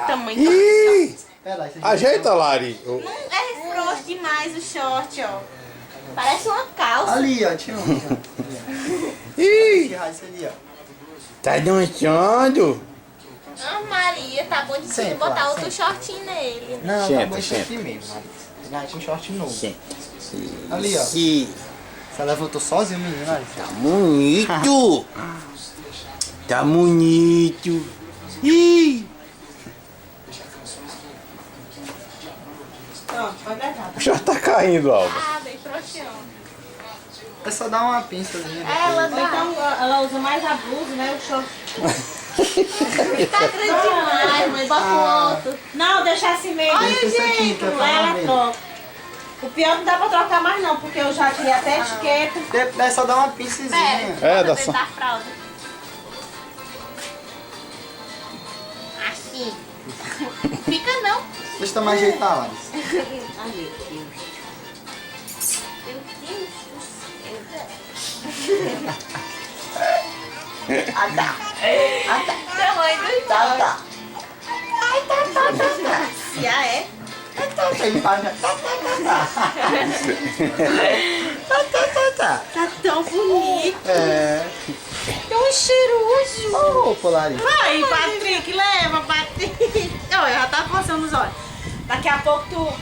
Tamanho do short. Ajeita, Lari. Não é frouxo demais o short, ó. Parece uma calça. Ali, ó, tinha um. Ih, Esse ali, ó. tá dançando. Ah, Maria, tá bom de Senta botar lá, outro shortinho nele. Não, Senta, tá bom isso senta. aqui mesmo, Mari. Pegar um short novo. Sim. Ali, ó. Ih, Você levantou sozinho, menino, olha. tá bonito. Tá bonito. Ih, Pronto, pode levar. o short tá caindo, Alba. Ah, bem frouxão. É só dar uma pinçazinha. Ela Ou então ela usa mais a blusa, né? O short. tá grande demais, mãe. Bota o outro. Não, deixa assim mesmo. Olha o Esse aqui, jeito. que é pra Lá ela ver. troca. O pior não dá pra trocar mais não, porque eu já tirei até a etiqueta. É só dar uma pincezinha. É, dá bota só. dentro da fralda. Assim. Fica não. Deixa eu tomar ajeitar, Larissa. Ai, meu Deus. Meu Deus do céu. Tamanho do short. Ai, tá. Se ah, é? Ele faz. Tá tão bonito. É. Tão cheiroso. Ô, Larissa. Vai, Patrick, leva, Patrick. Olha, já tá coçando os olhos. Daqui a pouco tu...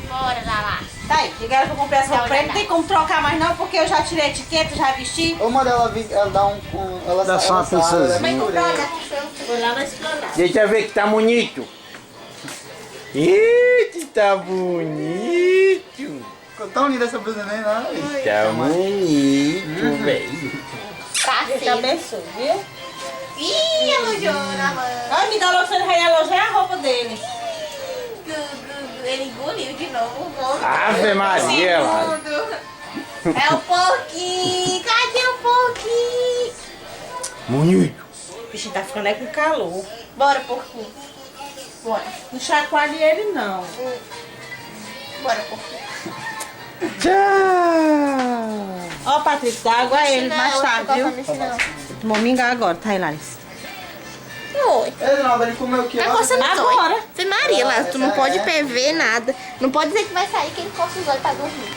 Bora lá. Tá aí, ligaram que eu comprei essa roupa pra ele. Não tem como trocar mais não, porque eu já tirei a etiqueta, já vesti. Ô, mano, ela dá ela Dá só uma pinçãozinha. Mãe, comprou, né? Foi lá na esplanada. Deixa eu ver que tá bonito. Ih, tá bonito. Ficou tão linda essa blusa, né? Larissa? Tá bonito, velho. Tá Deus te cedo. abençoe, viu? Ih, elogiou na mão. Ai, me dá logo, você vai elogiar a roupa dele. Ele engoliu de novo o bolo. Ave Maria, Lari. É o porquinho. Cadê o porquinho? Bonito. O bichinho tá ficando aí com calor. Bora, porquinho. Bora. Não chacoalhe ele, não. Bora, porquinho. Tchau. Ó, Patrick, dá água a ele Não, mais eu tarde, tô viu? falando isso não. Tomou mingau agora, tá aí, Larissa? Oi. Ele não, ele comeu o que? Tá coçando os olhos. Agora. Fê Maria, lá, tu não Essa pode é. ver nada. Não pode dizer que vai sair que ele coça os olhos pra dormir.